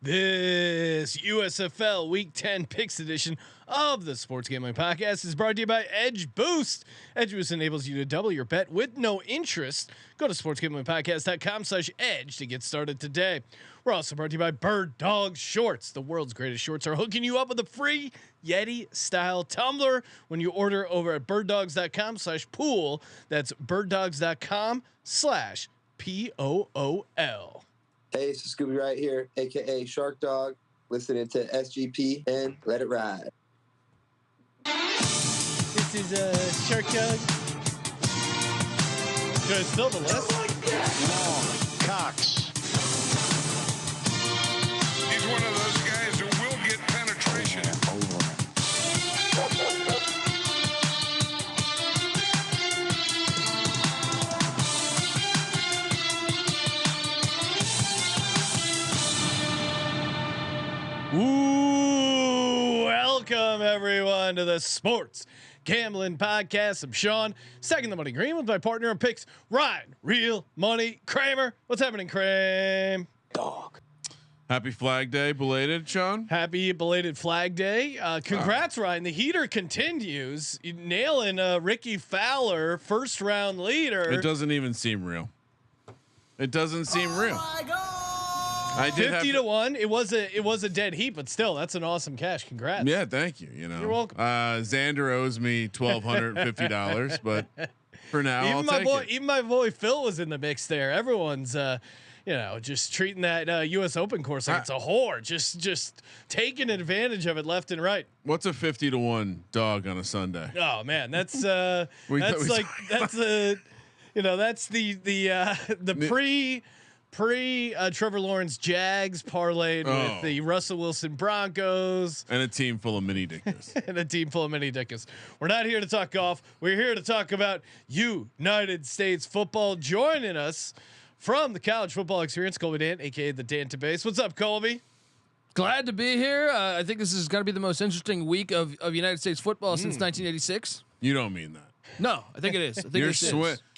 This USFL Week 10 Picks edition of the Sports Gambling Podcast is brought to you by Edge Boost. Edge Boost enables you to double your bet with no interest. Go to sportsgamblingpodcast.com/edge to get started today. We're also brought to you by Bird Dog Shorts. The world's greatest shorts are hooking you up with a free Yeti style tumbler when you order over at birddogs.com/pool. That's birddogs.com/POOL. Hey, it's Scooby right here, aka Shark Dog, listening to SGP and let it ride. This is Shark Dog. Should I spill the list? Long Cox. He's one of those guys who will get penetration. Ooh, welcome everyone to the Sports Gambling Podcast. I'm Sean, second the money green with my partner in picks, Ryan, Real Money Kramer. What's happening, Kramer? Dog. Happy Flag Day, belated, Sean. Happy belated Flag Day. Congrats, Ryan. The heater continues. You nailing Ricky Fowler, first round leader. It doesn't even seem real. It doesn't seem real. My God. I did 50 to 1. It was a dead heat, but still, that's an awesome cash. Congrats. Yeah, thank you. You know, you're welcome. Xander owes me $1,250, but for now, Even I'll my take boy, it. even my boy Phil was in the mix there. Everyone's, just treating that U.S. Open course like it's a whore. Just taking advantage of it left and right. What's a 50 to 1 dog on a Sunday? Oh man, that's the pre Trevor Lawrence Jags parlayed with the Russell Wilson Broncos And a team full of mini dickers. and a team full of mini dickers. We're not here to talk golf. We're here to talk about United States football. Joining us from the college football experience, Colby Dant, aka the Dantabase. What's up, Colby? Glad to be here. I think this is going to be the most interesting week of United States football since 1986. You don't mean that. No, I think it is. I think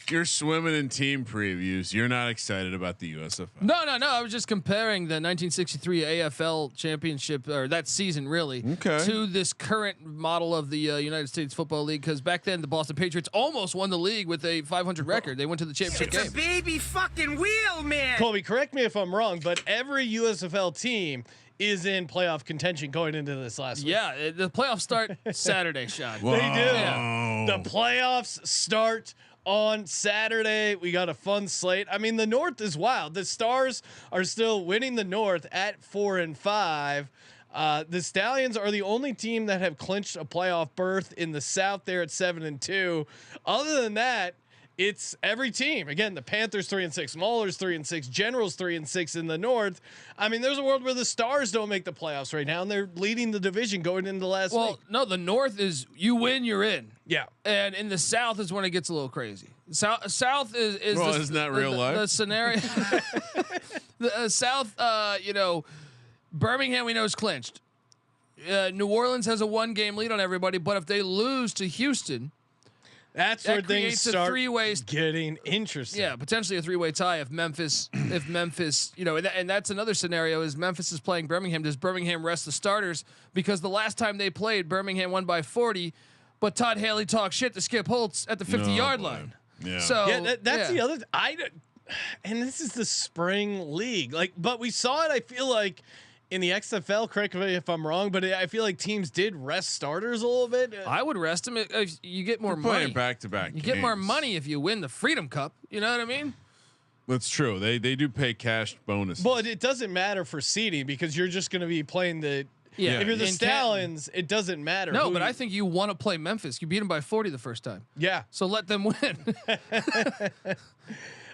You're swimming in team previews. You're not excited about the USFL. No. I was just comparing the 1963 AFL championship, or that season really, to this current model of the United States Football League. Because back then the Boston Patriots almost won the league with a 500 record. They went to the championship game. It's a baby fucking wheel, man. Colby, correct me if I'm wrong, but every USFL team is in playoff contention going into this last week. Yeah, the playoffs start Saturday, Sean. Whoa. They do. Yeah. The playoffs start on Saturday. We got a fun slate. I mean, the North is wild. The Stars are still winning the North at 4-5. The Stallions are the only team that have clinched a playoff berth in the South there at 7-2. Other than that, it's every team. Again, the Panthers 3-6, Maulers 3-6, Generals 3-6 in the North. I mean, there's a world where the Stars don't make the playoffs right now, and they're leading the division going into the last week. No, the North is you win, you're in. Yeah. And in the South is when it gets a little crazy. South is Well, isn't that real life? The scenario. The South, Birmingham we know is clinched. New Orleans has a 1-game lead on everybody, but if they lose to Houston, That's where things creates a start three-way getting interesting. yeah, potentially a 3-way tie if Memphis, and that's another scenario is Memphis is playing Birmingham. Does Birmingham rest the starters? Because the last time they played, Birmingham won by 40, but Todd Haley talked shit to Skip Holtz at the 50-yard line. Yeah. So Yeah, that's the other. And this is the spring league. But we saw it. I feel like in the XFL. Correct me if I'm wrong, but I feel like teams did rest starters a little bit. I would rest them. If you get more money. Playing back to back. You get more money if you win the Freedom Cup. You know what I mean? That's true. They do pay cash bonuses. But it doesn't matter for seeding because you're just going to be playing the. Yeah. If you're the In Stallions, it doesn't matter. No, but I think you want to play Memphis. You beat them by 40 the first time. Yeah. So let them win.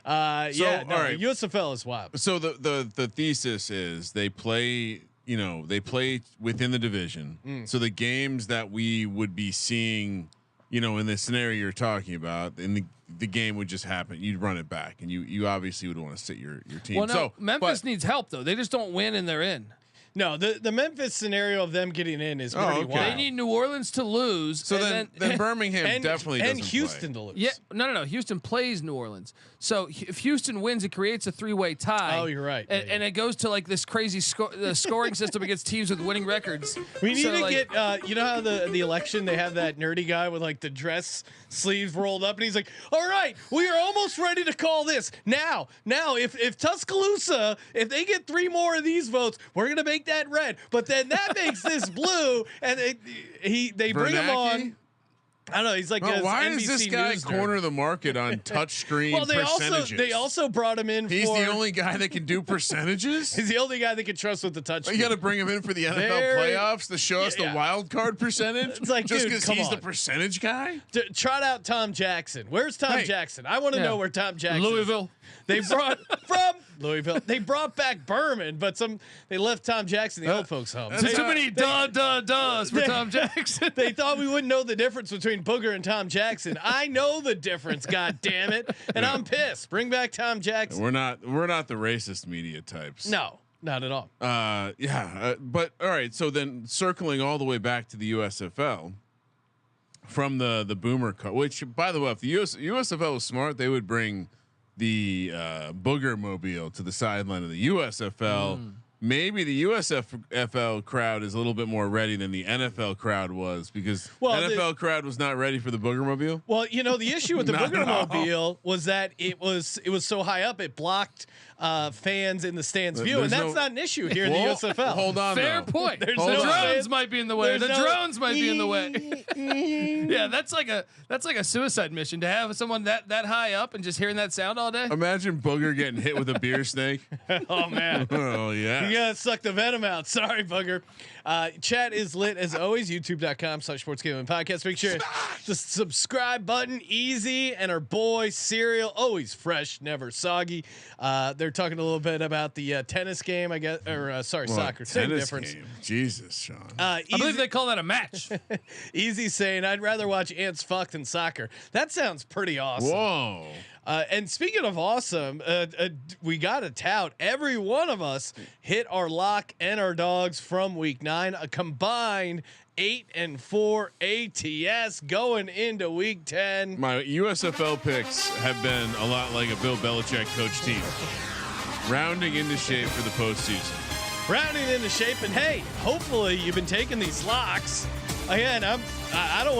All right. USFL is wild. So the thesis is they play. They play within the division. So the games that we would be seeing, in the scenario you're talking about, in the game would just happen. You'd run it back, and you obviously would want to sit your team. Well, no, Memphis needs help though. They just don't win and they're in. No, the Memphis scenario of them getting in is pretty okay. wild. They need New Orleans to lose. So and then Birmingham and, definitely and doesn't Houston play. to lose. Yeah, no. Houston plays New Orleans. So if Houston wins, it creates a 3-way tie. Oh, you're right. And it goes to like this crazy scoring system against teams with winning records. We need So, to like, get, you know how the election, they have that nerdy guy with like the dress sleeves rolled up and he's like, all right, we are almost ready to call this. Now, if Tuscaloosa, if they get 3 more of these votes, we're going to make that red. But then that makes this blue. And they bring him on. I don't know. He's like, why NBC does this guy News nerd. corner the market on touchscreen Well, percentages? they also brought him in. He's for, the only guy that can do percentages. He's the only guy that can trust with the touch. You got to bring him in for the NFL Very- playoffs to show us the yeah. wild card percentage. It's like, just dude, because come he's on. the percentage guy. Trot out Tom Jackson. Where's Tom Hey. Jackson? I want to know where Tom Jackson. Louisville. They brought from Louisville. They brought back Berman, but they left Tom Jackson the old folks home. that's They, Too many does for they- Tom Jackson. they thought we wouldn't know the difference between Booger and Tom Jackson. I know the difference, god damn it, and I'm pissed. Bring back Tom Jackson. We're not the racist media types. No, not at all. But all right. So then circling all the way back to the USFL from the Boomer cut, which by the way, if the USFL was smart, they would bring the Booger mobile to the sideline of the USFL. Maybe the USFL crowd is a little bit more ready than the NFL crowd was because NFL crowd was not ready for the Booger mobile. Well, the issue with the Not Booger at all. Mobile was that it was so high up it blocked fans in the stands view, and There's that's no- not an issue here in Well, the USFL. Hold on. Fair though. point. There's The no drones fans. might be in the way. There's The no- drones might be in the way. Yeah, that's like a suicide mission to have someone that high up and just hearing that sound all day. Imagine Booger getting hit with a beer snake. Oh man. Oh yeah. You gotta suck the venom out. Sorry, Booger. Chat is lit as always. YouTube.com/sportsgamblingpodcast. Make sure the subscribe button, easy, and our boy Cereal, always fresh, never soggy. They're talking a little bit about the tennis game, I guess, or soccer. Same Tennis difference. game. Jesus, Sean. I believe they call that a match. Easy saying, I'd rather watch ants fuck than soccer. That sounds pretty awesome. Whoa. And speaking of awesome, we got to tout. Every one of us hit our lock and our dogs from week 9, a combined 8-4 ATS going into week 10. My USFL picks have been a lot like a Bill Belichick coach team, rounding into shape for the postseason. Rounding into shape, and hey, hopefully you've been taking these locks. Again, I don't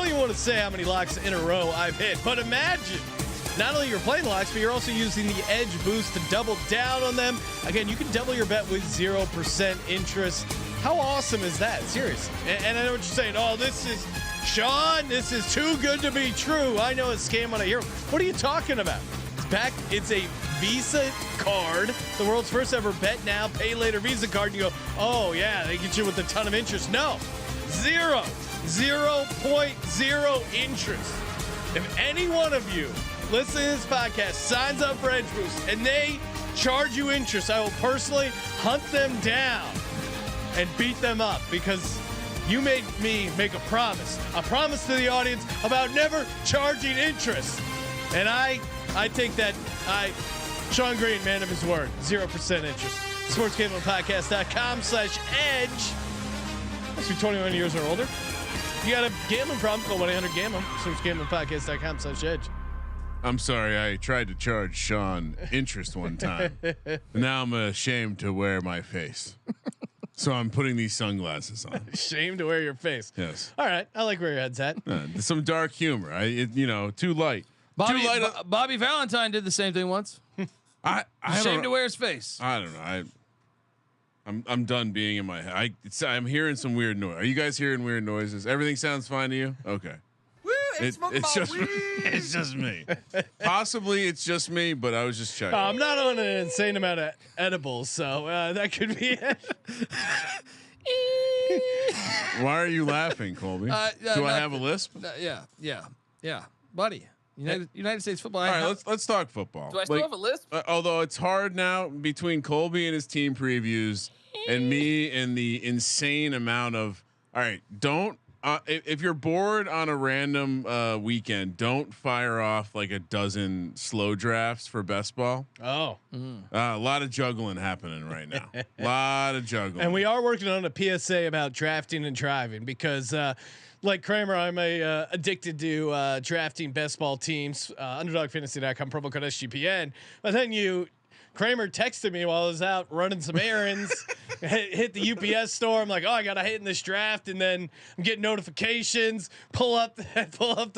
even want to say how many locks in a row I've hit, but imagine. Not only you're playing locks, but you're also using the edge boost to double down on them. Again, you can double your bet with 0% interest. How awesome is that? Seriously. And I know what you're saying. Oh, this is Sean. This is too good to be true. I know a scam when I hear. What are you talking about? It's back. It's a Visa card, the world's first ever bet now, pay later Visa card. And you go, oh yeah, they get you with a ton of interest. No, 0.0 interest. If any one of you listening to this podcast signs up for Edge Boost and they charge you interest, I will personally hunt them down and beat them up because you made me make a promise to the audience about never charging interest. And I take that, Sean Green, man of his word, 0% interest. SportsGamblingPodcast.com/edge. Must be 21 years or older. If you got a gambling problem, call 1-800-GAMBLE. SportsGamblingPodcast.com/edge. I'm sorry, I tried to charge Sean interest one time. Now I'm ashamed to wear my face. So I'm putting these sunglasses on. Shame to wear your face. Yes. All right. I like where your head's at. Some dark humor. Too light. Bobby, Too light. Bobby Valentine did the same thing once. I Ashamed to don't, wear his face. I don't know. I'm done being in my head. I'm hearing some weird noise. Are you guys hearing weird noises? Everything sounds fine to you? Okay. It's just me. Possibly it's just me, but I was just checking. I'm not on an insane amount of edibles, so that could be it. Why are you laughing, Colby? Do I have a lisp? Yeah, buddy. United States football. All right, let's talk football. Do I still have a list? Although it's hard now between Colby and his team previews and me and the insane amount of. All right, don't if you're bored on a random weekend, don't fire off like a dozen slow drafts for best ball. Oh, a lot of juggling happening right now. A lot of juggling. and we are working on a PSA about drafting and driving because, like Kramer, I'm addicted to drafting best ball teams. UnderdogFantasy.com, promo code SGPN. But then Kramer texted me while I was out running some errands, hit the UPS store. I'm like, oh, I got to hit in this draft. And then I'm getting notifications, pull up the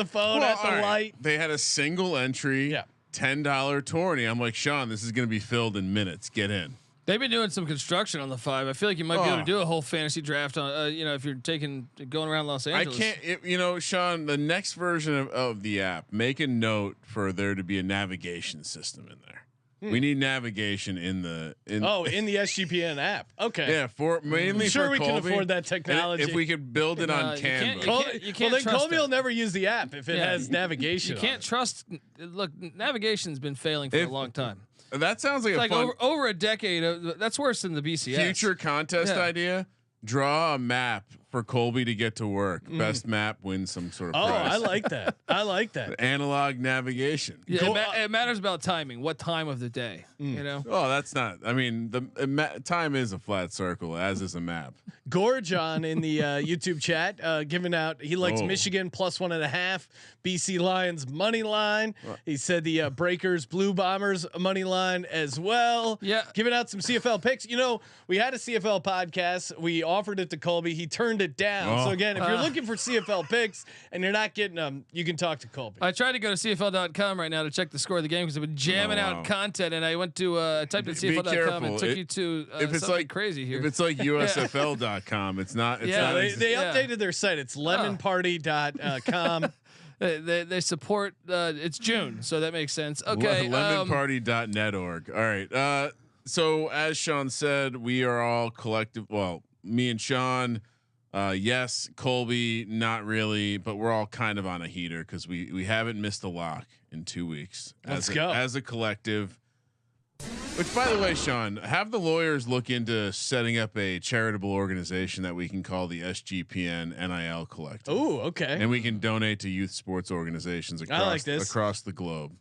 phone at the light. They had a single entry, $10 tourney. I'm like, Sean, this is going to be filled in minutes. Get in. They've been doing some construction on the 5. I feel like you might be able to do a whole fantasy draft on, if you're going around Los Angeles. I can't, Sean, the next version of the app, make a note for there to be a navigation system in there. We need navigation in the SGPN app. Okay. Yeah, mainly sure for we Colby. can afford that technology. And if we could build it on Canva. You can't then trust Colby it. will never use the app if it has navigation. You can't trust. Look, navigation's been failing for a long time. That sounds like It's a fun over a decade. That's worse than the BCS. future contest idea. Draw a map for Colby to get to work. Best map wins some sort of prize. I like that. I like that. Analog navigation. Yeah, it matters about timing. What time of the day? You know. Oh, that's not. I mean, the time is a flat circle, as is a map. Gorgon in the YouTube chat giving out. He likes Michigan plus 1.5. BC Lions money line. He said the Breakers Blue Bombers money line as well. Yeah, giving out some CFL picks. We had a CFL podcast. We offered it to Colby. He turned it down. So again, if you're looking for CFL picks and you're not getting them, you can talk to Colby. I tried to go to CFL.com right now to check the score of the game because I've been jamming out content, and I went to typed in CFL.com and took you to if it's like crazy here. If it's like USFL.com, it's not. It's not they updated their site. It's lemonparty.com. They support. It's June, so that makes sense. Okay, lemonparty.net.org. All right. So as Sean said, we are all collective. Well, me and Sean. Yes, Colby, not really, but we're all kind of on a heater because we haven't missed a lock in 2 weeks. Let's go as a collective. Which, by the way, Sean, have the lawyers look into setting up a charitable organization that we can call the SGPN NIL Collective. Oh, okay. And we can donate to youth sports organizations across the globe.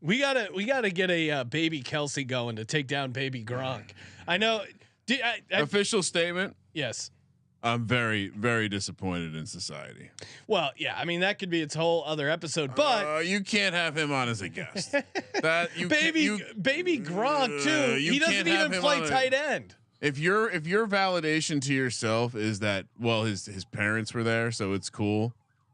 We gotta get a baby Kelsey going to take down baby Gronk. I know. Official statement. Yes. I'm very, very disappointed in society. Well, yeah, I mean that could be its whole other episode, but you can't have him on as a guest. baby Gronk too. He doesn't even play tight end. If your validation to yourself is that his parents were there, so it's cool.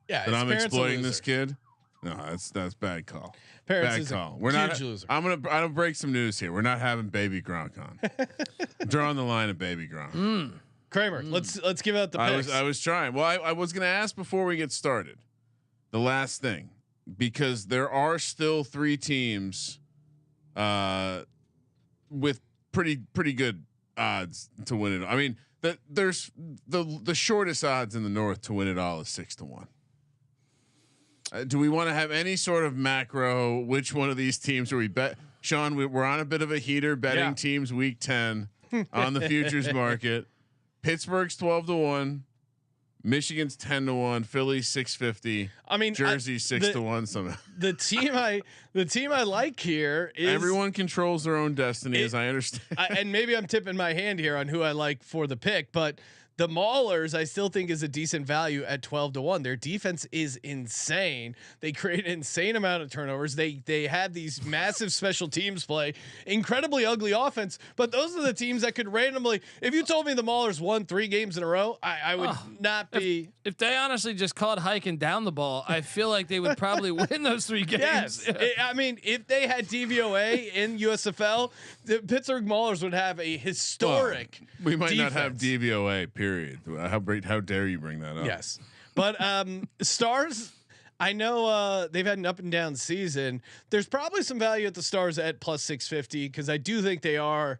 Yeah, that I'm exploiting this kid. No, that's bad call. Parents bad call. We're not. Loser. I'm gonna break some news here. We're not having baby Gronk on. Drawing the line at baby Gronk. Kramer, let's give out the picks. I was trying. Well, I was going to ask before we get started. The last thing, because there are still 3 teams with pretty good odds to win it. I mean, there's the shortest odds in the North to win it all is 6-1. Do we want to have any sort of macro? Which one of these teams are we bet? Sean, we're on a bit of a heater betting teams week 10 on the futures market. Pittsburgh's 12-1, Michigan's 10-1, Philly's 650. I mean, Jersey 6-1. Somehow the team I like here is everyone controls their own destiny, as I understand. And maybe I'm tipping my hand here on who I like for the pick, but the Maulers I still think is a decent value at 12-1. Their defense is insane. They create an insane amount of turnovers. They have these massive special teams play, incredibly ugly offense. But those are the teams that could randomly. If you told me the Maulers won 3 games in a row, I would not be. If they honestly just called hiking down the ball, I feel like they would probably win those 3 games. Yes, I mean, if they had DVOA in USFL, the Pittsburgh Maulers would have a historic. We might defense. not have DVOA. Period. How dare you bring that up? Yes, but Stars. I know they've had an up and down season. There's probably some value at the Stars at plus 650 because I do think they are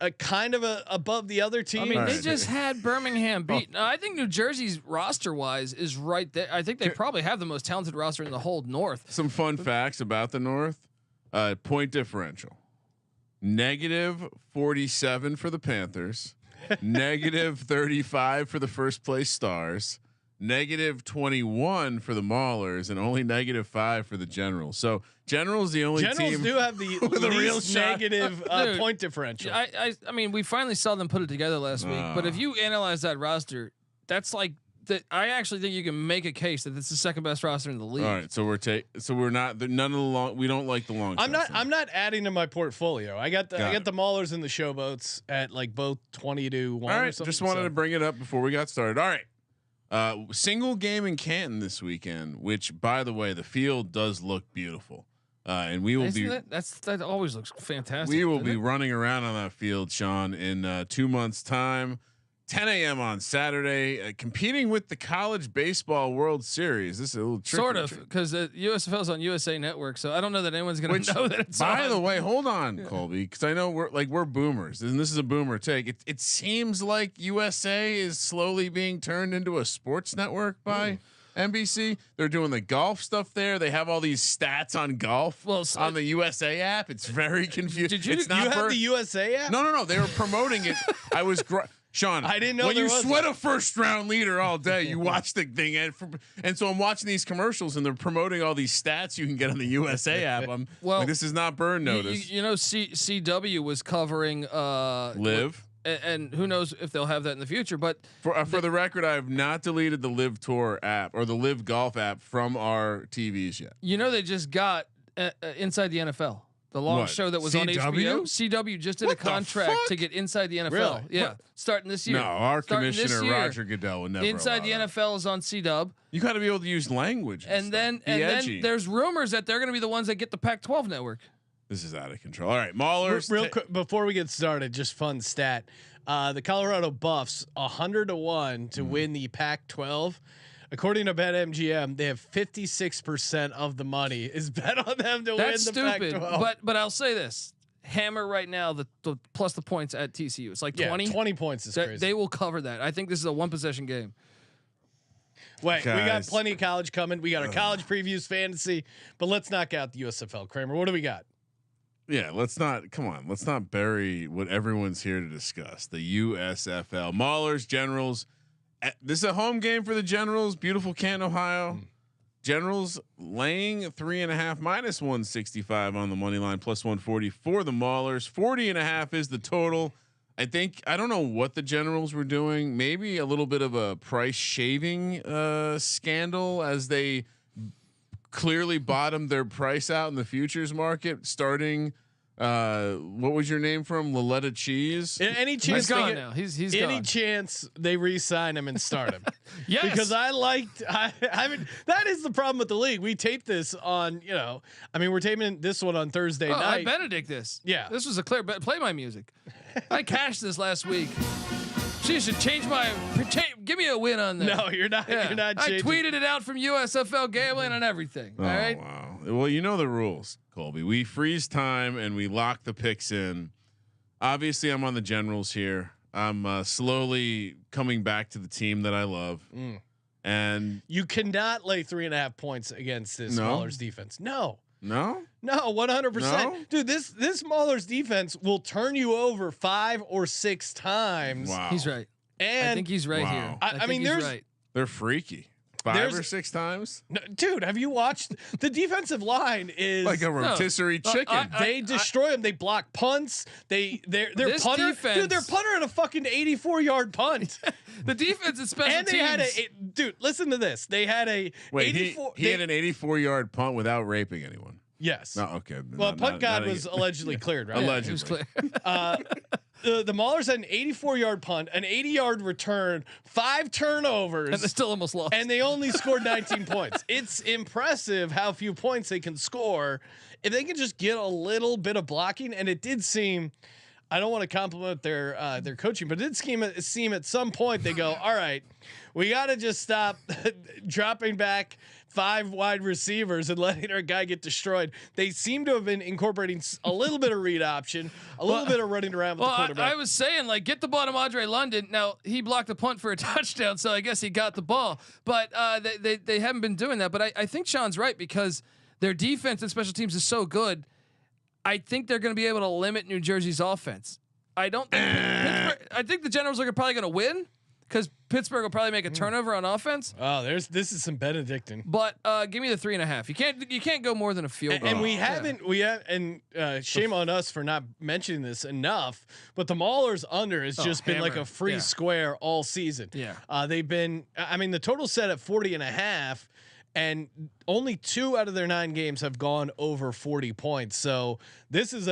a kind of above the other teams. I mean, they just had Birmingham beat. I think New Jersey's roster wise is right there. I think they probably have the most talented roster in the whole North. Some fun facts about the North: point differential, -47 for the Panthers. -35 for the first place Stars, -21 for the Maulers and only -5 for the Generals. So Generals the only Generals team do have the with a real least shot. negative Dude, point differential. I mean, we finally saw them put it together last week. But if you analyze that roster, that's like that. I actually think you can make a case that it's the second best roster in the league. All right, so we're not none of the long. We don't like the long. I'm not adding to my portfolio. I got the Maulers and the Showboats at like both 20-1. All right, or something, just wanted to bring it up before we got started. All right, single game in Canton this weekend, which by the way, the field does look beautiful, and we will that always looks fantastic. We will be running around on that field, Sean, in 2 months' time. 10 a.m. on Saturday, competing with the College Baseball World Series. This is a little tricky, sort of because the USFL is on USA Network, so I don't know that anyone's going to know that it's by on. the way, hold on, Colby, because I know we're boomers, and this is a boomer take. It seems like USA is slowly being turned into a sports network by NBC. They're doing the golf stuff there. They have all these stats on golf on the USA app. It's very confusing. Did you have the USA app? No. They were promoting it. I was. Sean, I didn't know when you was sweat a first round leader all day, you watch the thing, and so I'm watching these commercials, and they're promoting all these stats you can get on the USA app. I'm like, this is not burn notice. You know, CW was covering Live, and who knows if they'll have that in the future. But for the record, I have not deleted the Live Tour app or the Live Golf app from our TVs yet. You know, they just got Inside the NFL. The long show that was on HBO. CW just did a contract to get Inside the NFL. Really? Yeah, starting this year. No, our commissioner Roger Goodell would never. Inside the NFL is on CW. You got to be able to use language, and then there's rumors that they're going to be the ones that get the Pac-12 network. This is out of control. All right, Maulers. Real quick before we get started, just fun stat: the Colorado Buffs 100-1 to win the Pac-12. According to BetMGM, they have 56% of the money is bet on them to That's win the stupid. Pac-12. But I'll say this: Hammer right now the plus the points at TCU. It's like 20. 20 points is crazy. They will cover that. I think this is a one possession game. Wait, we got plenty of college coming. We got our college previews, fantasy, but let's knock out the USFL. Kramer, what do we got? Yeah, let's not bury what everyone's here to discuss. The USFL Maulers, Generals. This is a home game for the Generals. Beautiful Canton, Ohio. Generals laying 3.5 -165 on the money line, +140 for the Maulers. 40.5 is the total. I don't know what the Generals were doing. Maybe a little bit of a price shaving scandal as they clearly bottomed their price out in the futures market starting. What was your name from Loletta Cheese? Any chance He's gone now. He's any gone. chance they re-sign him and start him? Yes, because I mean that is the problem with the league. We taped this on, we're taping this one on Thursday night. I Benedict this. Yeah. This was a clear bet. Play my music. I cashed this last week. She should change give me a win on that. No, you're not. Yeah. You're not. I changing. tweeted it out from USFL Gambling and everything. Oh, all right. Wow. Well, you know the rules, Colby. We freeze time and we lock the picks in. Obviously, I'm on the Generals here. I'm slowly coming back to the team that I love. And you cannot lay 3.5 points against this Maulers defense. No, 100%, dude. This Maulers defense will turn you over 5 or 6 times. Wow, He's right. And I think he's right here. I mean, he's right. They're freaky. 5 or 6 times, no, dude. Have you watched the defensive line? Is like a rotisserie chicken. They destroy them. They block punts. Their this punter, defense, dude. Their punter had a fucking 84-yard punt. The defense is special and they teams. had dude. Listen to this. They had a 84. He had an 84-yard punt without raping anyone. Yes. No, okay. Well, punt god was allegedly cleared, right? Allegedly. It was clear. The Maulers had an 84-yard punt, an 80-yard return, 5 turnovers, And they still almost lost. and they only scored 19 points. It's impressive how few points they can score if they can just get a little bit of blocking. And it did seem, I don't want to compliment their coaching, but it did seem at some point they go, all right, we got to just stop dropping back 5 wide receivers and letting our guy get destroyed. They seem to have been incorporating a little bit of read option, a little bit of running around with the quarterback. I was saying, like, get the ball to Andre London. Now, he blocked a punt for a touchdown, so I guess he got the ball. But they haven't been doing that. But I think Sean's right because their defense and special teams is so good. I think they're going to be able to limit New Jersey's offense. I don't think I think the Generals are probably going to win because Pittsburgh will probably make a turnover on offense. Oh, this is some Benedictine. But give me the 3.5. You can't go more than a field goal. And we have shame on us for not mentioning this enough, but the Maulers under has just been like a free square all season. Yeah. They've been, I mean, the total set at 40.5, and only 2 out of their 9 games have gone over 40 points. So this is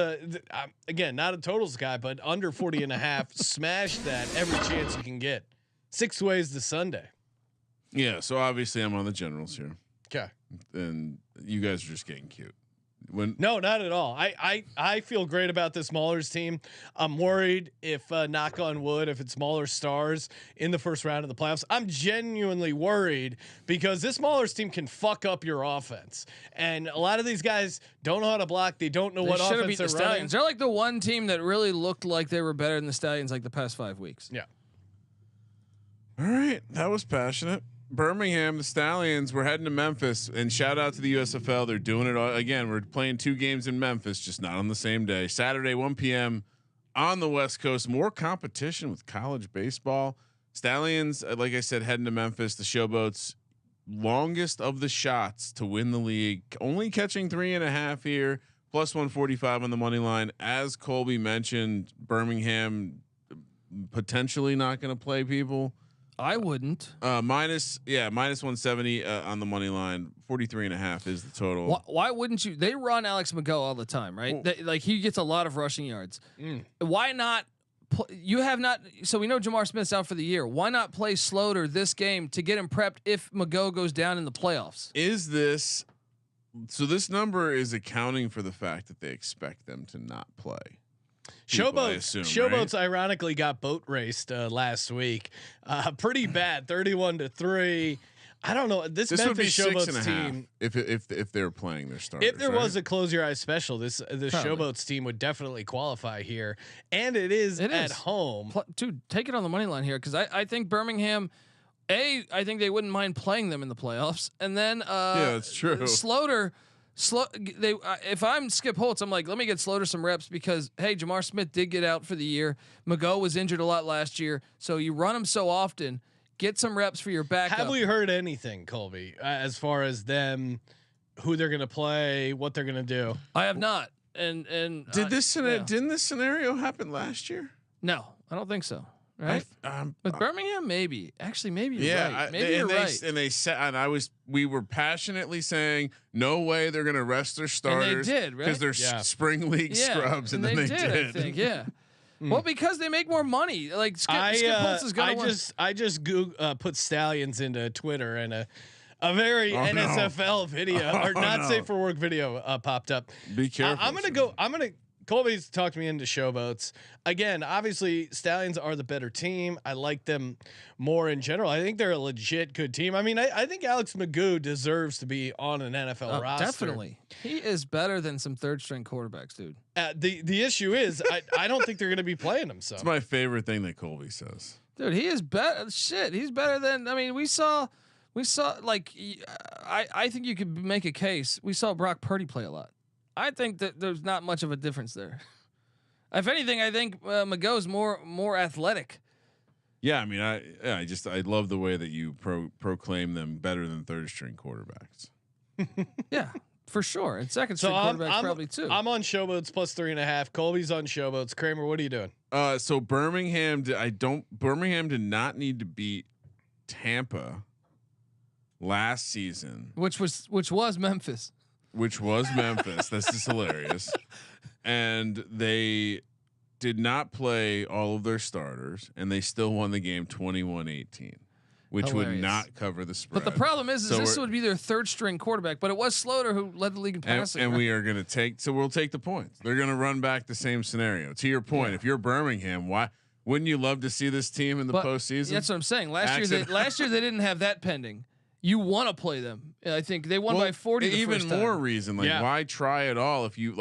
again, not a totals guy, but under 40.5, smash that every chance you can get. 6 ways to Sunday. Yeah. So obviously I'm on the Generals here. Okay. And you guys are just getting cute. No, not at all. I feel great about this Maulers team. I'm worried if knock on wood, if it's Maulers Stars in the first round of the playoffs. I'm genuinely worried because this Maulers team can fuck up your offense, and a lot of these guys don't know how to block. They don't know what offense they're running. They're like the one team that really looked like they were better than the Stallions like the past 5 weeks. Yeah. All right, that was passionate. Birmingham, the Stallions, we're heading to Memphis, and shout out to the USFL. They're doing it all again. We're playing 2 games in Memphis, just not on the same day. Saturday, 1 p.m. on the West Coast. More competition with college baseball. Stallions, like I said, heading to Memphis. The Showboats, longest of the shots to win the league, only catching 3.5 here, plus 145 on the money line. As Colby mentioned, Birmingham potentially not going to play people. I wouldn't. Minus 170 on the money line. 43.5 is the total. Why wouldn't you? They run Alex McGo all the time, right? Like he gets a lot of rushing yards. Why not? You have not. So we know Jamar Smith's out for the year. Why not play Sloter this game to get him prepped if McGo goes down in the playoffs? Is this? So this number is accounting for the fact that they expect them to not play. Showboats ironically got boat raced last week. Pretty bad, 31-3. I don't know. This Memphis would be Showboats team, if they're playing their starters. if there was a close your eyes special, this Showboats team would definitely qualify here, and it is at home. Dude, take it on the money line here because I think Birmingham. I think they wouldn't mind playing them in the playoffs, and then yeah, that's true. Sloter. If I'm Skip Holtz, I'm like, let me get Sloter some reps because hey, Jamar Smith did get out for the year. McGo was injured a lot last year, so you run him so often. Get some reps for your backup. Have we heard anything, Colby, as far as them, who they're going to play, what they're going to do? I have not. And didn't this scenario happen last year? No, I don't think so. Right? With Birmingham, maybe. Actually, maybe you're right. Maybe you're right. And they said, and we were passionately saying, no way they're going to rest their starters. And they did, right? Because they're spring league scrubs, and then they did. I think, yeah. Well, because they make more money. Like Skip Holtz is going to I just put Stallions into Twitter and a very NSFL video or not safe for work video popped up. Be careful. Colby's talked me into Showboats. Again, obviously Stallions are the better team. I like them more in general. I think they're a legit good team. I mean, I think Alex McGo deserves to be on an NFL roster. Definitely. He is better than some third string quarterbacks, dude. The issue is I don't think they're going to be playing him. So it's my favorite thing that Colby says. Dude, he is better. Shit, he's better than. I mean, we saw. Like, I think you could make a case. We saw Brock Purdy play a lot. I think that there's not much of a difference there. If anything, I think McGo's more athletic. Yeah, I mean, I love the way that you proclaim them better than third string quarterbacks. Yeah, for sure. And second string quarterbacks probably too. I'm on Showboats plus 3.5. Colby's on Showboats. Kramer, what are you doing? So Birmingham did not need to beat Tampa last season, which was Memphis. Which was Memphis. This is hilarious. And they did not play all of their starters, and they still won the game 21-18, which would not cover the spread. But the problem is this would be their third string quarterback, but it was Sloter who led the league in passing. And we are going to we'll take the points. They're going to run back the same scenario. To your point, if you're Birmingham, why wouldn't you love to see this team in the postseason? That's what I'm saying. Last year they didn't have that pending. You want to play them. I think they won by 40. Even more reason, why try at all? If you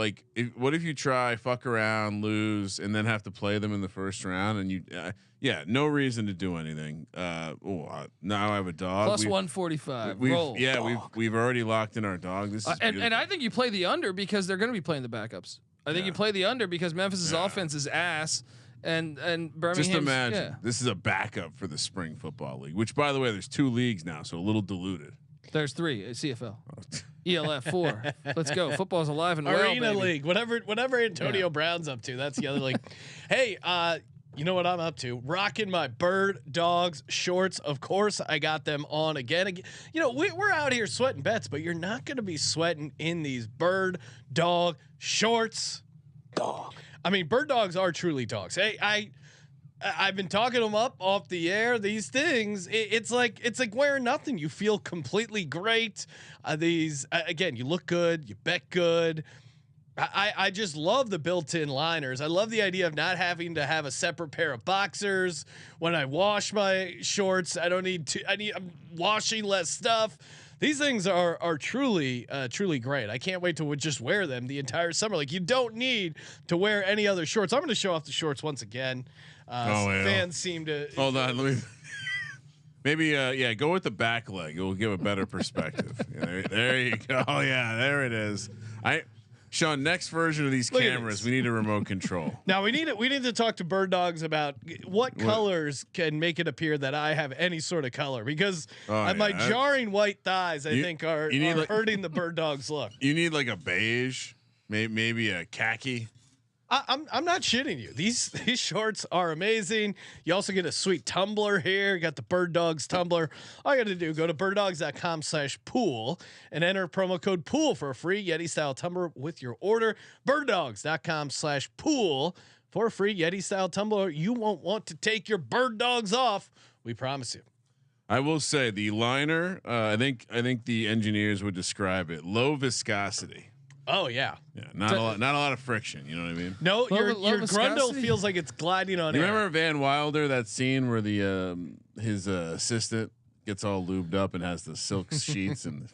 what if you try, fuck around, lose, and then have to play them in the first round? And you, no reason to do anything. Now I have a dog. Plus 145. We've already locked in our dog. This is and I think you play the under because they're going to be playing the backups. I think you play the under because Memphis's offense is ass. and Birmingham. Just imagine this is a backup for the spring football league, which, by the way, there's 2 leagues now, so a little diluted. There's 3 CFL, ELF 4. Let's go. Football's alive and well. Arena baby. League, whatever Antonio Brown's up to, that's the other league. Hey, you know what I'm up to? Rocking my Bird Dogs shorts. Of course, I got them on again. You know, we're out here sweating bets, but you're not going to be sweating in these Bird Dog shorts. Dog. I mean, Bird Dogs are truly dogs. Hey, I've been talking them up off the air. These things, it's like wearing nothing. You feel completely great. Again, you look good. You bet good. I just love the built-in liners. I love the idea of not having to have a separate pair of boxers when I wash my shorts. I'm washing less stuff. These things are truly great. I can't wait to just wear them the entire summer. Like, you don't need to wear any other shorts. I'm going to show off the shorts once again. Fans seem to hold on. Let me maybe go with the back leg. It will give a better perspective. There you go. Oh yeah, there it is. Sean, next version of these cameras, we need a remote control. Now we need to talk to Bird Dogs about what colors can make it appear that I have any sort of color, because my jarring white thighs, I think, are hurting the Bird Dogs look. You need like a beige, maybe a khaki. I'm not shitting you. These shorts are amazing. You also get a sweet tumbler here. You got the Bird Dogs tumbler. All you got to do, go to birddogs.com/pool and enter promo code pool for a free Yeti style tumbler with your order. birddogs.com/pool for a free Yeti style tumbler. You won't want to take your Bird Dogs off. We promise you. I will say the liner. I think the engineers would describe it low viscosity. Oh yeah. Not a lot of friction. You know what I mean? No, your grundle feels like it's gliding on air. Remember Van Wilder, that scene where the his assistant gets all lubed up and has the silk sheets and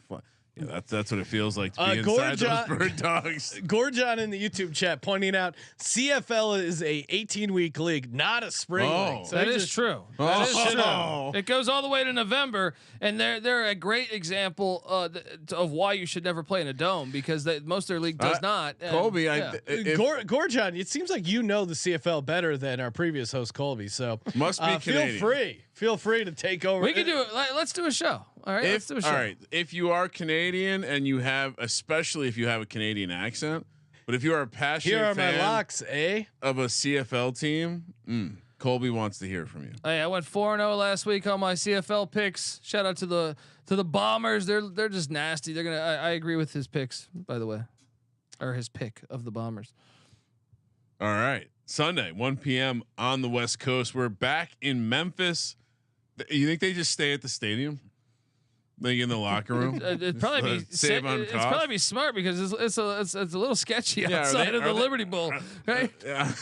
that's what it feels like to be inside those Bird Dogs. Gorgon in the YouTube chat pointing out CFL is a 18-week league, not a spring league. So that is true. That is true. It goes all the way to November, and they're a great example of why you should never play in a dome, because most of their league does not. Colby, Gorgon, it seems like you know the CFL better than our previous host Colby. So must be Canadian. Feel free to take over. We can do it. Let's do a show. All right, let's do a show. All right, if you are Canadian and you have, especially if you have a Canadian accent, but if you are a passionate fan my locks, of a CFL team, Colby wants to hear from you. Hey, I went 4-0 last week on my CFL picks. Shout out to the Bombers. They're just nasty. They're gonna. I agree with his picks, by the way, or his pick of the Bombers. All right, Sunday, 1 p.m. on the West Coast. We're back in Memphis. You think they just stay at the stadium? Like in the locker room? It'd probably be save on cost. It's probably be smart, because it's a little sketchy outside of the Liberty Bowl, right? Yeah.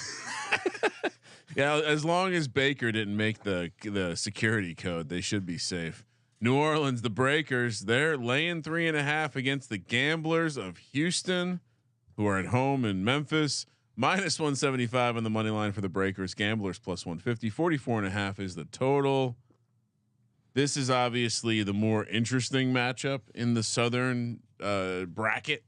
Yeah. As long as Baker didn't make the security code, they should be safe. New Orleans, the Breakers, they're laying 3.5 against the Gamblers of Houston, who are at home in Memphis. -175 on the money line for the Breakers. Gamblers +150. 44.5 is the total. This is obviously the more interesting matchup in the Southern bracket.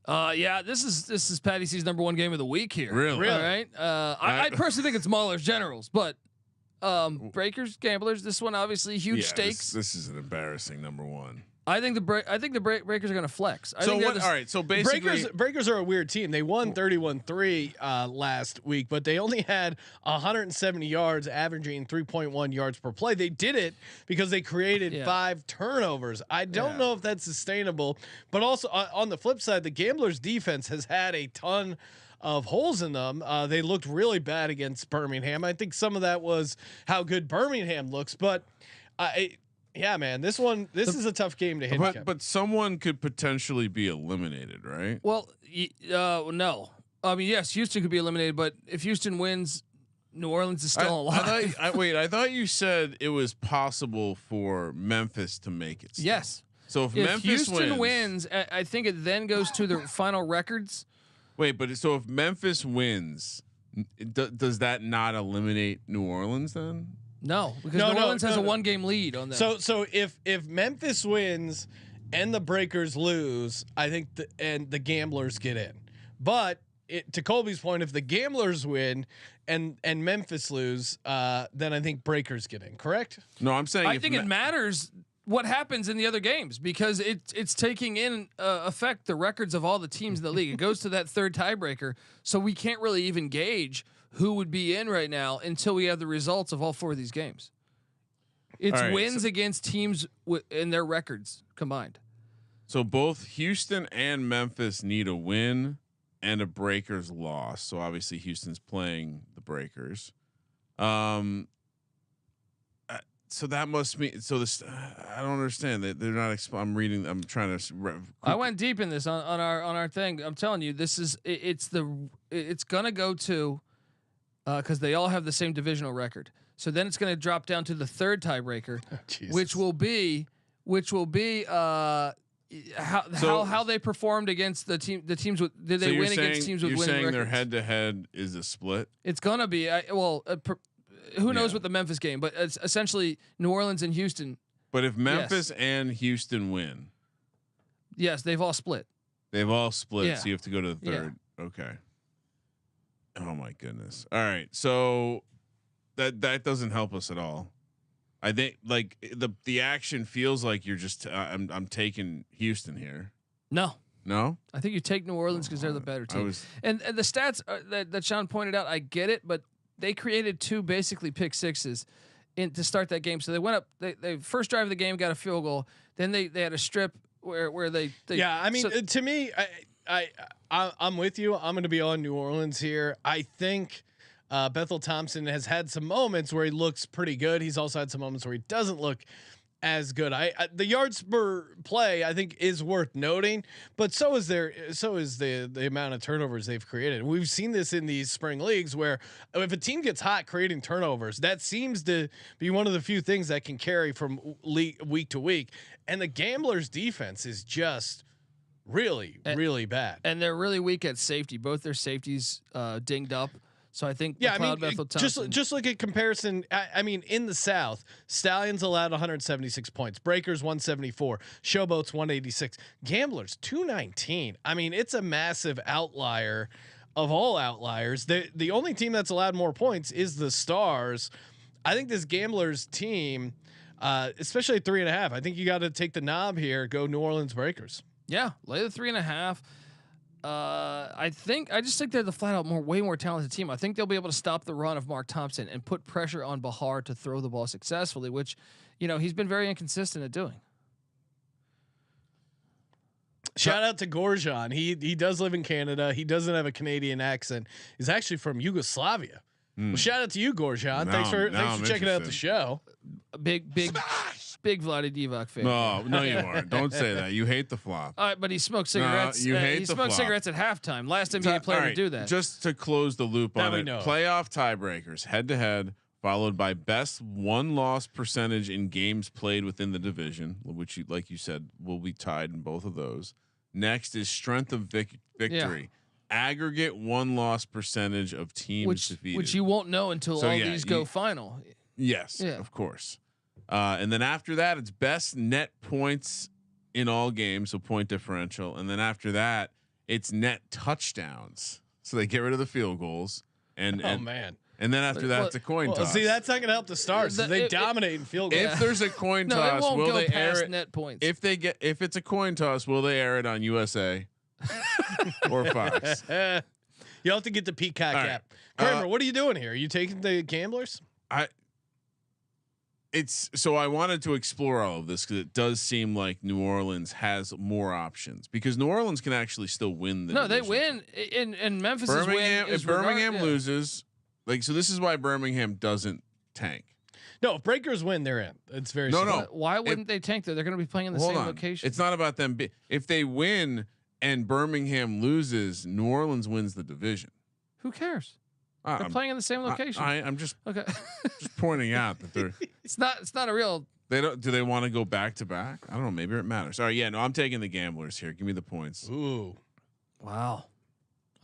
This is Patty C's #1 game of the week here. Really? All right. I personally think it's Maulers Generals, but Breakers, Gamblers. This one obviously huge stakes. This is an embarrassing #1. I think the Breakers are going to flex. All right. So basically, Breakers are a weird team. They won 31-3 last week, but they only had 170 yards, averaging 3.1 yards per play. They did it because they created 5 turnovers. I don't know if that's sustainable. But also on the flip side, the Gamblers' defense has had a ton of holes in them. They looked really bad against Birmingham. I think some of that was how good Birmingham looks, but yeah, man, this is a tough game to hit. But someone could potentially be eliminated, right? Well, no. I mean, yes, Houston could be eliminated, but if Houston wins, New Orleans is still alive. I thought you said it was possible for Memphis to make it. Yes. So if Memphis Houston wins, I think it then goes to the final records. Wait, but so if Memphis wins, does that not eliminate New Orleans then? No, because New Orleans has a 1-game lead on them. So if Memphis wins and the Breakers lose, I think the Gamblers get in. But to Colby's point, if the Gamblers win and Memphis lose, then I think Breakers get in. Correct? No, I'm saying I think it matters what happens in the other games because it's taking in effect the records of all the teams in the league. It goes to that third tiebreaker, so we can't really even gauge who would be in right now until we have the results of all 4 of these games. It's right, wins against teams in their records combined. So both Houston and Memphis need a win and a Breakers loss. So obviously Houston's playing the Breakers. So that must mean this. I don't understand that they're not. I'm reading. I'm trying to. I went deep in this on our thing. I'm telling you, this is it's gonna go to because they all have the same divisional record. So then it's gonna drop down to the third tiebreaker, which will be how they performed against the teams with did they win against teams with winning records? You're saying their head to head is a split? It's gonna be who knows with the Memphis game, but it's essentially New Orleans and Houston. But if Memphis and Houston win, yes, they've all split. They've all split, Yeah. so you have to go to the third. Yeah. Okay. Oh my goodness. All right, so that doesn't help us at all. I think like the action feels like you're just I'm taking Houston here. No. I think you take New Orleans because they're the better team. And the stats that Sean pointed out, I get it, but they created 2 basically pick sixes to start that game. So they went up. They first drive of the game got a field goal. Then they had a strip where they yeah. I mean, to me, I'm with you. I'm going to be on New Orleans here. I think Bethel Thompson has had some moments where he looks pretty good. He's also had some moments where he doesn't look as good. The yards per play I think is worth noting, but so is the amount of turnovers they've created. We've seen this in these spring leagues where if a team gets hot creating turnovers, that seems to be one of the few things that can carry from week to week. And the Gamblers defense is just really bad. And they're really weak at safety. Both their safeties dinged up. So I think Bethel Thompson, just look at comparison. I mean, in the South, Stallions allowed 176 points, Breakers 174, Showboats 186, Gamblers 219. I mean, it's a massive outlier of all outliers. The only team that's allowed more points is the Stars. I think this Gamblers team, especially at 3.5, I think you got to take the knob here. Go New Orleans Breakers. Yeah, lay the 3.5. I just think they're the flat out way more talented team. I think they'll be able to stop the run of Mark Thompson and put pressure on Bahar to throw the ball successfully, which, he's been very inconsistent at doing. Shout out to Gorjan. He does live in Canada. He doesn't have a Canadian accent. He's actually from Yugoslavia. Well, shout out to you, Gorjan. Thanks for checking out the show. Big Vlade Divac fan. No, you aren't. Don't say that. You hate the flop. All right, but he smoked cigarettes. He smoked cigarettes at halftime. Last NBA player to do that. Just to close the loop on it, playoff tiebreakers, head to head, followed by best 1-loss percentage in games played within the division, which, like you said, will be tied in both of those. Next is strength of victory. Yeah. Aggregate 1-loss percentage of teams defeated, which you won't know until all these go final. Yes, of course. And then after that, it's best net points in all games, so point differential. And then after that, it's net touchdowns. So they get rid of the field goals. And man. And then after that, it's a coin toss. See, that's not going to help the Stars. They dominate in field goals. If there's a coin toss, will they air it? Net points. If it's a coin toss, will they air it on USA or Fox? You'll have to get the Peacock app. Kramer, what are you doing here? Are you taking the Gamblers? I wanted to explore all of this because it does seem like New Orleans has more options because New Orleans can actually still win the division. They win in Memphis. If Birmingham loses, so this is why Birmingham doesn't tank. No, if Breakers win, they're in. It's very simple. Why wouldn't they tank though? They're going to be playing in the same location. It's not about them. If they win and Birmingham loses, New Orleans wins the division. Who cares? They're playing in the same location. I'm just okay. Just pointing out that they're. It's not a real. They don't. Do they want to go back to back? I don't know. Maybe it matters. All right. Yeah. No. I'm taking the Gamblers here. Give me the points. Ooh. Wow.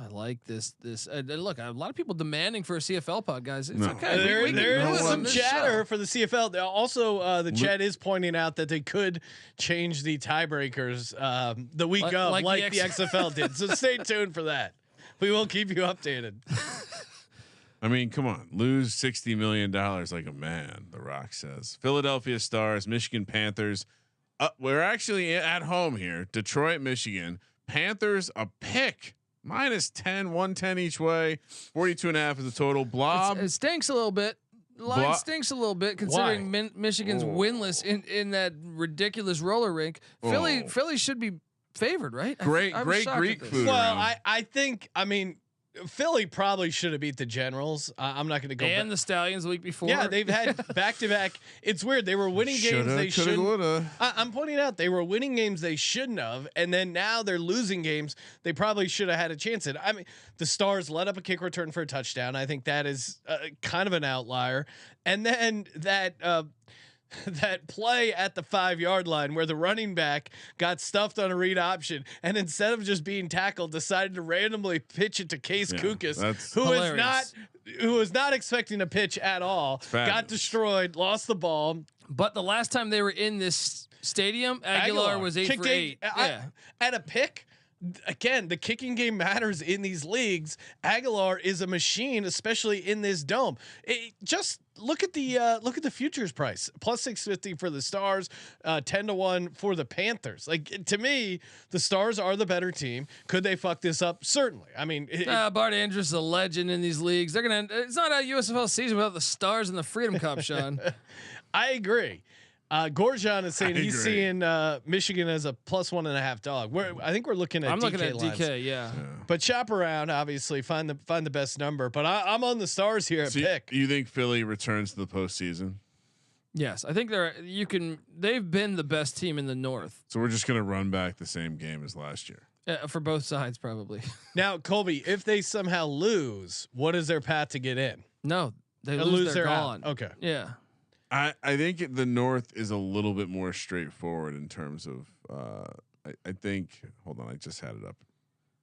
I like this. Look, a lot of people demanding for a CFL pod, guys. It's okay. There is some chatter for the CFL. Also, the chat is pointing out that they could change the tiebreakers the week of, like the XFL did. So stay tuned for that. We will keep you updated. I mean, come on, lose $60 million like a man. The Rock says. Philadelphia Stars, Michigan Panthers. We're actually at home here. Detroit, Michigan. Panthers a pick. -10, 110 each way. 42.5 is the total. Blob. It stinks a little bit. The line stinks a little bit considering Michigan's winless in that ridiculous roller rink. Philly should be favored, right? Great Greek food. Well, I think, I mean, Philly probably should have beat the Generals. I'm not going to go. And the Stallions the week before. Yeah, they've had back-to-back. It's weird. They were winning games they shouldn't. I'm pointing out they were winning games they shouldn't have, and then now they're losing games they probably should have had a chance at. I mean, the Stars let up a kick return for a touchdown. I think that is kind of an outlier. And then that play at the 5-yard line where the running back got stuffed on a read option and instead of just being tackled decided to randomly pitch it to Case Kukas, who was not expecting a pitch at all, got destroyed, lost the ball. But the last time they were in this stadium, Aguilar was 8 for 8. At a pick. Again, the kicking game matters in these leagues. Aguilar is a machine, especially in this dome. Just look at the futures price: +650 for the Stars, 10-1 for the Panthers. Like, to me, the Stars are the better team. Could they fuck this up? Certainly. I mean, Bart Andrews is a legend in these leagues. It's not a USFL season without the Stars and the Freedom Cup, Sean. I agree. Gorjan is saying he's seeing Michigan as a +1.5 dog. I think we're looking at. I'm DK looking at lines. DK, yeah. But shop around, obviously, find the best number. But I'm on the Stars here at pick. You think Philly returns to the postseason? Yes, I think they've been the best team in the North. So we're just gonna run back the same game as last year. For both sides, probably. Now, Colby, if they somehow lose, what is their path to get in? No, they lose. They're gone. Out. Okay. Yeah. I think the North is a little bit more straightforward in terms of I think hold on, I just had it up.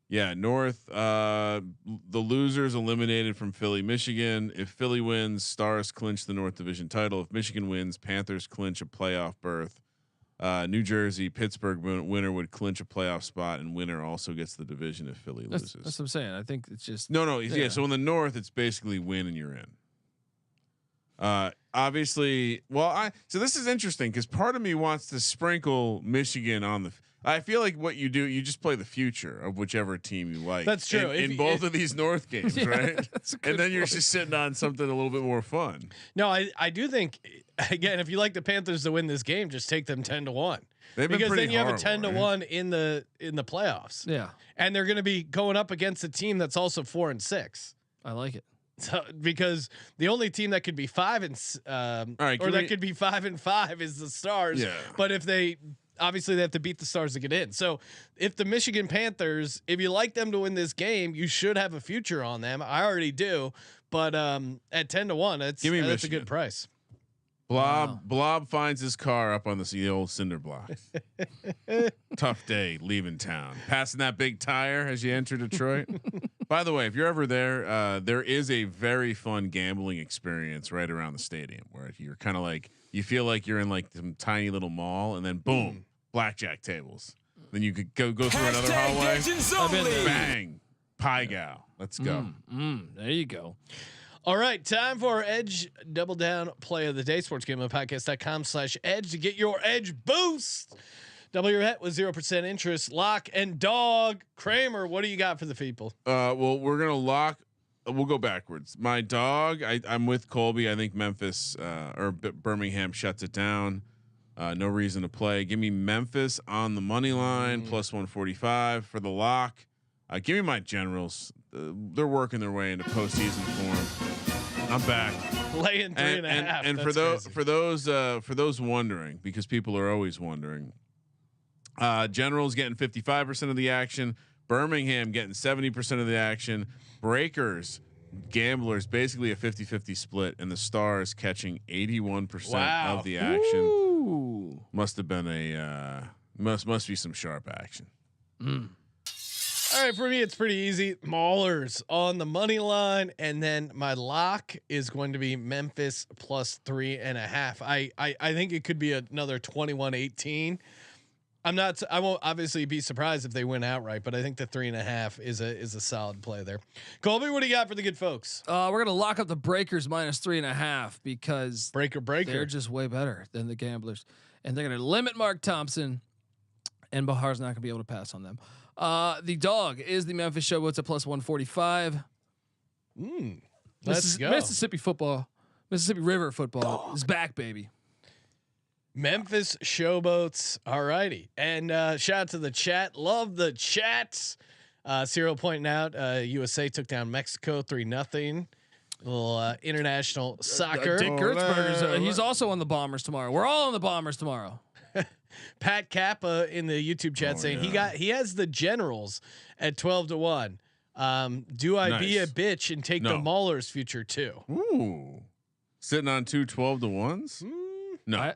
Yeah, North, the losers eliminated from Philly, Michigan. If Philly wins, Stars clinch the North Division title. If Michigan wins, Panthers clinch a playoff berth. New Jersey, Pittsburgh winner would clinch a playoff spot, and winner also gets the division if Philly loses. That's what I'm saying. I think it's just yeah. So in the North, it's basically win and you're in. Obviously, so this is interesting because part of me wants to sprinkle Michigan on the. I feel like what you do, you just play the future of whichever team you like. That's true. In both of these North games, right? And then you're just sitting on something a little bit more fun. No, I do think, again, if you like the Panthers to win this game, just take them 10-1. Because then you have a 10-1 in the playoffs. Yeah, and they're going to be going up against a team that's also 4-6. I like it. So, because the only team that could be 5 and could be 5-5 is the Stars. Yeah. But if they have to beat the Stars to get in. So if the Michigan Panthers, if you like them to win this game, you should have a future on them. I already do. But at 10-1, that's a good price. Blob finds his car up on the old cinder block. Tough day leaving town. Passing that big tire as you enter Detroit. By the way, if you're ever there, there is a very fun gambling experience right around the stadium where you're kind of like, you feel like you're in like some tiny little mall, and then boom, blackjack tables. Then you could go through another hallway. Bang, pie gal. Let's go. There you go. All right, time for our Edge Double Down Play of the Day. SportsGamblingPodcast.com/edge to get your edge boost. Double your bet with 0% interest. Lock and dog. Kramer, what do you got for the people? Well, we're gonna lock. We'll go backwards. My dog. I'm with Colby. I think Memphis or Birmingham shuts it down. No reason to play. Give me Memphis on the money line +145 for the lock. Give me my Generals. They're working their way into postseason form. I'm back. Laying 3.5. And for those wondering, because people are always wondering, Generals getting 55% of the action. Birmingham getting 70% of the action. Breakers, gamblers, basically a 50-50 split, and the Stars catching 81% of the action. Ooh. Must have been must be some sharp action. All right, for me, it's pretty easy. Maulers on the money line, and then my lock is going to be Memphis +3.5. I think it could be another 21-18. I'm not. I won't obviously be surprised if they win outright, but I think the 3.5 is a solid play there. Colby, what do you got for the good folks? We're gonna lock up the Breakers -3.5 because Breaker. they're just way better than the Gamblers, and they're gonna limit Mark Thompson, and Bahar's not gonna be able to pass on them. The dog is the Memphis Showboats at +145. Let's go. Mississippi football, Mississippi River football is back, baby. Memphis Showboats. All righty. And shout out to the chat. Love the chats. Cyril pointing out USA took down Mexico 3-0. Little international soccer. Dick Gertzberger's he's also on the Bombers tomorrow. We're all on the Bombers tomorrow. Pat Kappa in the YouTube chat saying he has the Generals at 12-1. Do I be a bitch and take the Maulers future too? Ooh, sitting on 2 12-1s. No.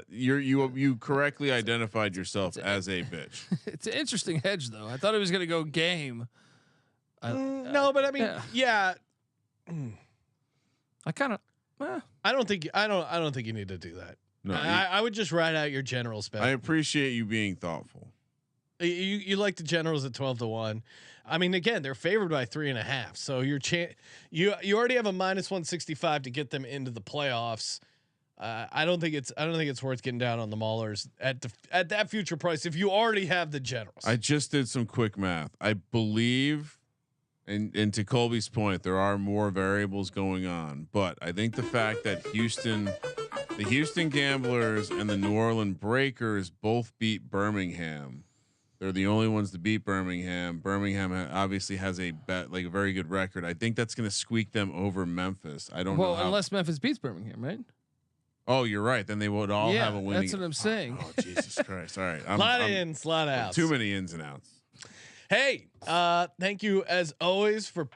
You correctly identified yourself as a bitch. It's an interesting hedge, though. I thought it was going to go game. No, but I mean, yeah. I kind of. I don't think you need to do that. No, I would just ride out your Generals bet. I appreciate you being thoughtful. You like the Generals at 12-1. I mean, again, they're favored by 3.5. So you already have a -165 to get them into the playoffs. I don't think it's worth getting down on the Maulers at that future price if you already have the Generals. I just did some quick math. I believe, and to Colby's point, there are more variables going on, but I think the fact that the Houston Gamblers and the New Orleans Breakers both beat Birmingham. They're the only ones to beat Birmingham. Birmingham obviously has a very good record. I think that's going to squeak them over Memphis. I don't know. Well, unless Memphis beats Birmingham, right? Oh, you're right. Then they would all have a winning. That's what I'm saying. Oh, Jesus Christ! All right, a lot of ins, a lot of outs. Too many ins and outs. Hey, thank you as always for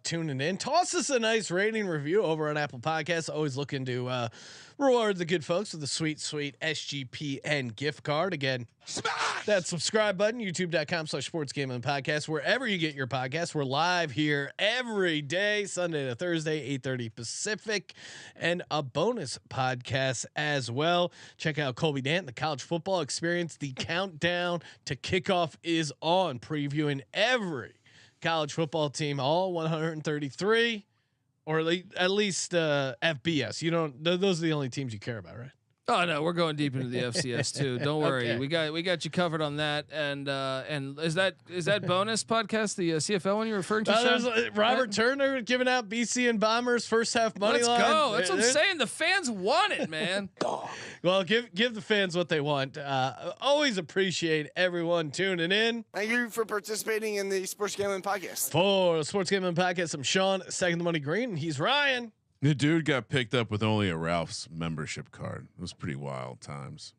tuning in. Toss us a nice rating review over on Apple Podcasts. Always looking to reward the good folks with a sweet SGPN gift card. Again, smash that subscribe button, youtube.com/sportsgamblingpodcast. Wherever you get your podcasts, we're live here every day, Sunday to Thursday, 8:30 Pacific, and a bonus podcast as well. Check out Colby Dant, the college football experience. The countdown to kickoff is on, previewing every college football team, all 133. Or at least FBS. You don't. Those are the only teams you care about, right? Oh no, we're going deep into the FCS too. Don't worry, okay. we got you covered on that. And is that bonus podcast the CFL one you're referring to? There's Robert Turner giving out BC and Bombers first half money line. Let's go. That's what I'm saying. The fans want it, man. Well, give the fans what they want. Always appreciate everyone tuning in. Thank you for participating in the Sports Gambling Podcast. For the Sports Gambling Podcast, I'm Sean, second the money green, and he's Ryan. The dude got picked up with only a Ralph's membership card. It was pretty wild times.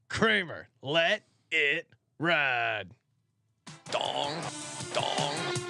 Kramer, let it ride. Dong, dong.